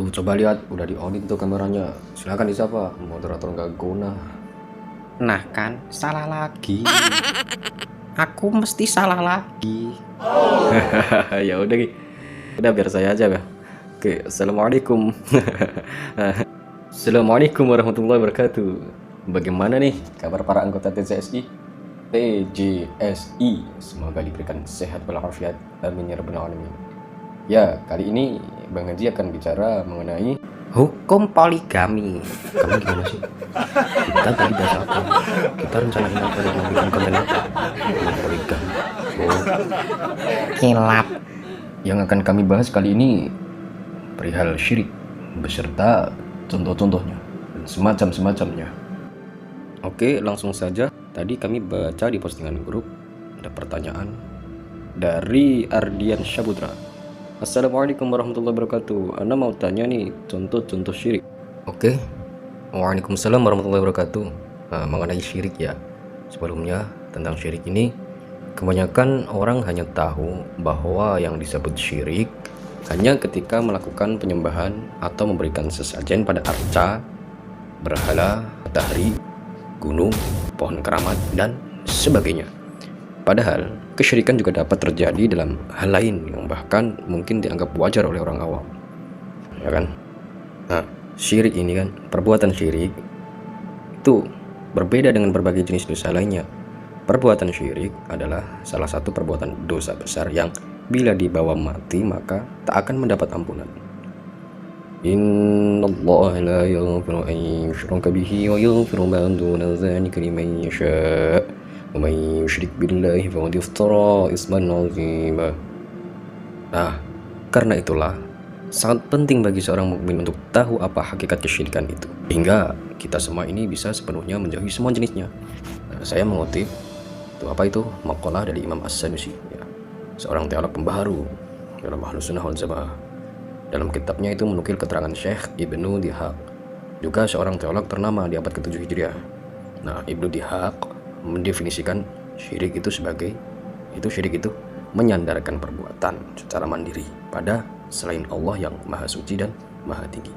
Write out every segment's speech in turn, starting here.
Tuh coba lihat, udah di on tuh kameranya. Silakan disapa, moderator nggak guna. Nah kan, salah lagi. Aku mesti salah lagi. Ya udah, udah biar saya aja ya. Oke, assalamualaikum. Assalamualaikum warahmatullahi wabarakatuh. Bagaimana nih kabar para anggota TZSI? TJSI, semoga diberikan sehat walafiat. Amin ya rabbal alamin. Ya, kali ini Bang Haji akan bicara mengenai Hukum poligami. kamu gimana sih? Kita tadi bahas apa? Kita rencanain apa nih? Mau bikin konten apa? Tentang poligami. Oh, Kilap. yang akan kami bahas kali ini perihal syirik beserta contoh-contohnya dan semacam-semacamnya. Oke, langsung saja. Tadi kami baca di postingan grup ada pertanyaan dari Ardian Syabudra. Assalamualaikum warahmatullahi wabarakatuh. Anda mau tanya nih contoh-contoh syirik. Oke. Waalaikumsalam warahmatullahi wabarakatuh. Nah, mengenai syirik ya. Sebelumnya tentang syirik ini, kebanyakan orang hanya tahu bahwa yang disebut syirik hanya ketika melakukan penyembahan atau memberikan sesajen pada arca, berhala, matahari, gunung, pohon keramat, dan sebagainya. Padahal kesyirikan juga dapat terjadi dalam hal lain yang bahkan mungkin dianggap wajar oleh orang awam, ya kan? Nah, syirik ini kan, perbuatan syirik itu berbeda dengan berbagai jenis dosa lainnya. Perbuatan syirik adalah salah satu perbuatan dosa besar yang bila dibawa mati maka tak akan mendapat ampunan. Innallaha la yaghfiru an yushraka bihi wa yaghfiru ma duna dzalika liman yasha. Wa man yusyrik billahi faqad iftara isman 'azima. Nah, karena itulah sangat penting bagi seorang mukmin untuk tahu apa hakikat kesyirikan itu, hingga kita semua ini bisa sepenuhnya menjauhi semua jenisnya. Nah, saya mengutip itu maqalah dari Imam As-Sanusi, ya, seorang teolog pembaharu dalam Ahlus Sunnah wal Jamaah. Dalam kitabnya itu menukil keterangan Syekh Ibnu Dihaq, juga seorang teolog ternama di abad ke-7 Hijriah. Nah, Ibnu Dihaq mendefinisikan syirik itu sebagai syirik itu menyandarkan perbuatan secara mandiri pada selain Allah yang maha suci dan maha tinggi.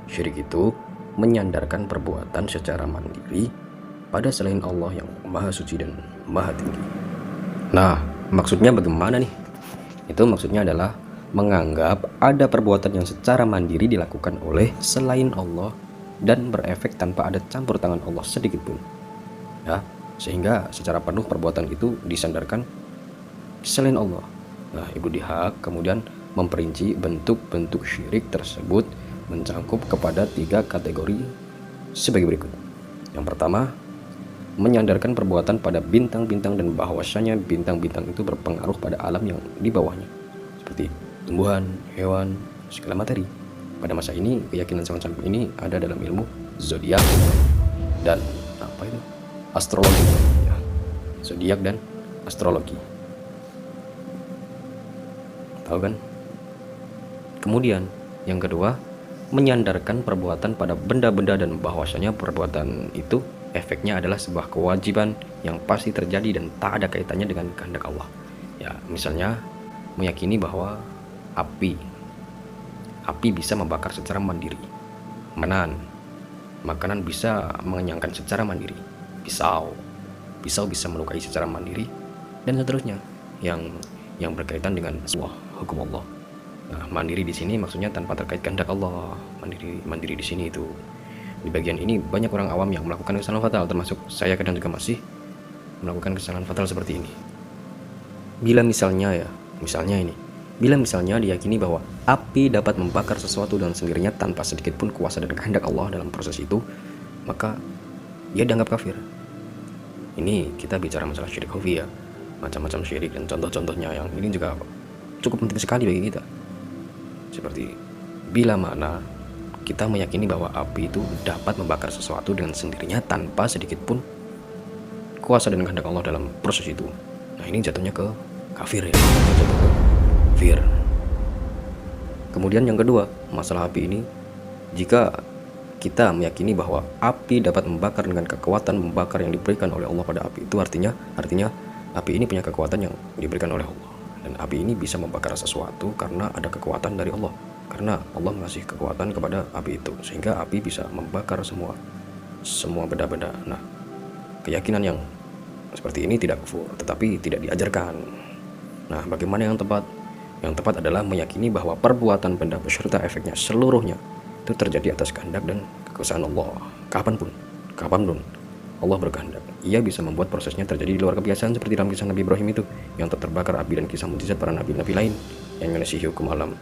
Syirik itu menyandarkan perbuatan secara mandiri pada selain Allah yang maha suci dan maha tinggi. Nah, maksudnya bagaimana nih? Itu maksudnya adalah menganggap ada perbuatan yang secara mandiri dilakukan oleh selain Allah dan berefek tanpa ada campur tangan Allah sedikit pun, ya, sehingga secara penuh perbuatan itu disandarkan selain Allah. Nah, Ibnu Dihaq kemudian memperinci bentuk-bentuk syirik tersebut mencakup kepada 3 kategori sebagai berikut. Yang pertama, menyandarkan perbuatan pada bintang-bintang dan bahwasanya bintang-bintang itu berpengaruh pada alam yang di bawahnya, seperti tumbuhan, hewan, segala materi. Pada masa ini, keyakinan semacam ini ada dalam ilmu zodiak dan astrologi, ya. Zodiak dan astrologi, tahu kan? Kemudian yang kedua, menyandarkan perbuatan pada benda-benda dan bahwasanya perbuatan itu efeknya adalah sebuah kewajiban yang pasti terjadi dan tak ada kaitannya dengan kehendak Allah. Ya, misalnya meyakini bahwa api bisa membakar secara mandiri. Makanan bisa mengenyangkan secara mandiri. Pisau bisa melukai secara mandiri, dan seterusnya yang berkaitan dengan sebuah hukum Allah. Nah, mandiri di sini maksudnya tanpa terkait kehendak Allah. Mandiri di sini itu di bagian ini banyak orang awam yang melakukan kesalahan fatal, termasuk saya kadang juga masih melakukan kesalahan fatal seperti ini. Bila misalnya diyakini bahwa api dapat membakar sesuatu dengan sendirinya tanpa sedikit pun kuasa dan kehendak Allah dalam proses itu, maka dia dianggap kafir. Ini kita bicara masalah syirik khafi, ya, macam-macam syirik dan contoh-contohnya yang ini juga cukup penting sekali bagi kita. Seperti bila mana kita meyakini bahwa api itu dapat membakar sesuatu dengan sendirinya tanpa sedikit pun kuasa dan kehendak Allah dalam proses itu. Nah, ini jatuhnya ke kafir, ya, jatuh ke kafir. Kemudian yang kedua, masalah api ini, jika kita meyakini bahwa api dapat membakar dengan kekuatan membakar yang diberikan oleh Allah pada api, itu artinya api ini punya kekuatan yang diberikan oleh Allah, dan api ini bisa membakar sesuatu karena ada kekuatan dari Allah. karena Allah ngasih kekuatan kepada api itu sehingga api bisa membakar semua benda-benda. Nah, keyakinan yang seperti ini tidak kufur, tetapi tidak diajarkan. Nah, bagaimana yang tepat? Yang tepat adalah meyakini bahwa perbuatan benda beserta efeknya seluruhnya itu terjadi atas kehendak dan kekuasaan Allah. Kapanpun Allah berkehendak, Ia bisa membuat prosesnya terjadi di luar kebiasaan, seperti dalam kisah Nabi Ibrahim itu yang terbakar api, dan kisah mukjizat para nabi-nabi lain yang menyelisihi hukum alam.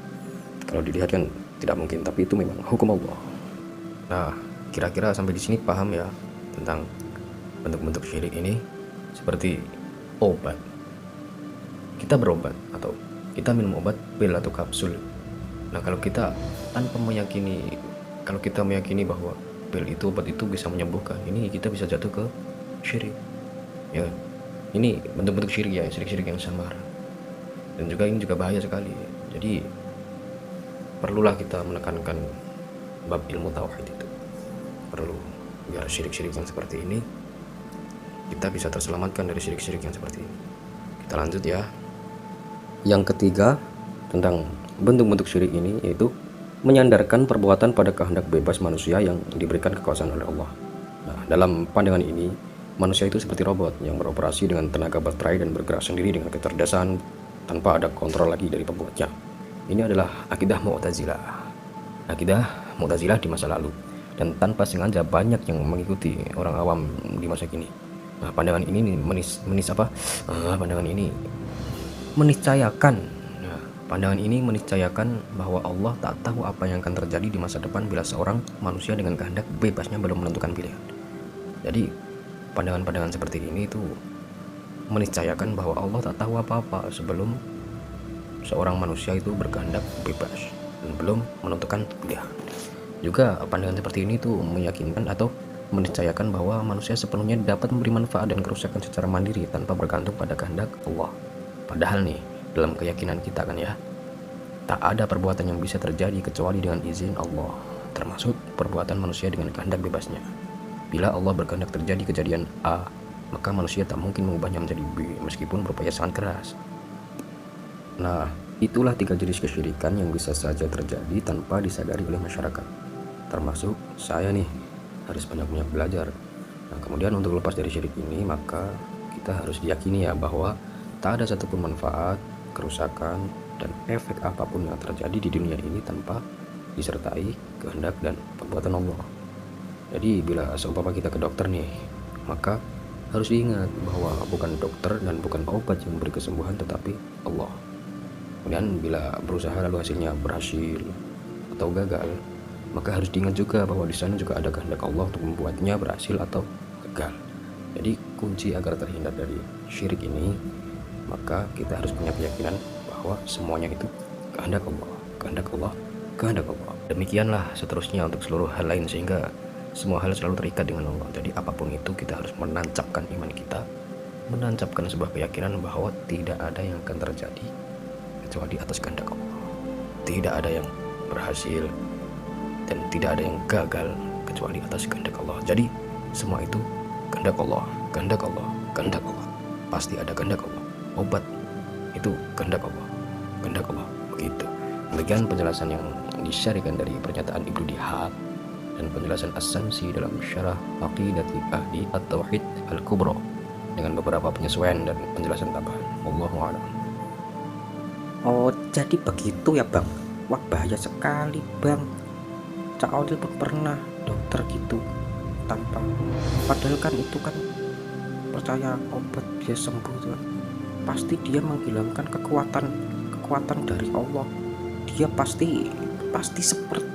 Kalau dilihat kan tidak mungkin, tapi itu memang hukum Allah. Nah, kira-kira sampai di sini paham ya tentang bentuk-bentuk syirik ini. Seperti obat, kita berobat atau kita minum obat pil atau kapsul. Nah, kalau kita meyakini bahwa pil itu, obat itu bisa menyembuhkan, ini kita bisa jatuh ke syirik ya. Ini bentuk-bentuk syirik ya, syirik yang samar, dan juga ini juga bahaya sekali. Jadi perlulah kita menekankan bab ilmu tauhid itu, perlu, biar syirik-syirik yang seperti ini kita bisa terselamatkan dari syirik-syirik yang seperti ini. Kita lanjut ya. Yang ketiga tentang bentuk-bentuk syirik ini yaitu menyandarkan perbuatan pada kehendak bebas manusia yang diberikan kekuasaan oleh Allah. Nah, dalam pandangan ini, manusia itu seperti robot yang beroperasi dengan tenaga baterai dan bergerak sendiri dengan kecerdasan tanpa ada kontrol lagi dari pembuatnya. Ini adalah akidah Mu'tazilah. Akidah Mu'tazilah di masa lalu, dan tanpa sengaja banyak yang mengikuti orang awam di masa kini. Nah, pandangan ini meniscayakan bahwa Allah tak tahu apa yang akan terjadi di masa depan bila seorang manusia dengan kehendak bebasnya belum menentukan pilihan. Jadi pandangan-pandangan seperti ini itu meniscayakan bahwa Allah tak tahu apa-apa sebelum seorang manusia itu berkehendak bebas dan belum menentukan pilihan. Juga pandangan seperti ini tuh meyakinkan atau meniscayakan bahwa manusia sepenuhnya dapat memberi manfaat dan kerusakan secara mandiri tanpa bergantung pada kehendak Allah. Padahal nih, dalam keyakinan kita kan ya, tak ada perbuatan yang bisa terjadi kecuali dengan izin Allah, termasuk perbuatan manusia dengan kehendak bebasnya. Bila Allah berkehendak terjadi kejadian A, maka manusia tak mungkin mengubahnya menjadi B meskipun berupaya sangat keras. Nah, itulah 3 jenis kesyirikan yang bisa saja terjadi tanpa disadari oleh masyarakat. Termasuk saya nih, harus banyak-banyak belajar. Nah, kemudian untuk lepas dari syirik ini, maka kita harus diyakini ya bahwa tak ada satupun manfaat, kerusakan, dan efek apapun yang terjadi di dunia ini tanpa disertai kehendak dan perbuatan Allah. Jadi bila seumpama kita ke dokter nih, maka harus diingat bahwa bukan dokter dan bukan obat yang memberi kesembuhan, tetapi Allah. Kemudian bila berusaha lalu hasilnya berhasil atau gagal, maka harus diingat juga bahwa di sana juga ada kehendak Allah untuk membuatnya berhasil atau gagal. Jadi kunci agar terhindar dari syirik ini, maka kita harus punya keyakinan bahwa semuanya itu kehendak Allah, kehendak Allah, kehendak Allah. Demikianlah seterusnya untuk seluruh hal lain, sehingga semua hal selalu terikat dengan Allah. Jadi apapun itu kita harus menancapkan iman kita, menancapkan sebuah keyakinan bahwa tidak ada yang akan terjadi kecuali atas kehendak Allah. Tidak ada yang berhasil dan tidak ada yang gagal kecuali atas kehendak Allah. Jadi semua itu kehendak Allah, kehendak Allah, kehendak Allah. Pasti ada kehendak Allah. Obat itu kehendak Allah, kehendak Allah. Begitu. Demikian penjelasan yang disyarikan dari pernyataan Ibnu Dihab dan penjelasan As-Samsi dalam syarah Aqidati Ahli At-Tauhid Al-Kubra dengan beberapa penyesuaian dan penjelasan tambahan. Wallahu a'lam. Oh, jadi begitu ya Bang. Wah, bahaya sekali Bang. Cak Audil pun pernah dokter gitu tanpa, padahal kan itu kan percaya obat bisa sembuh tuh. Pasti dia menghilangkan kekuatan dari Allah. Dia pasti seperti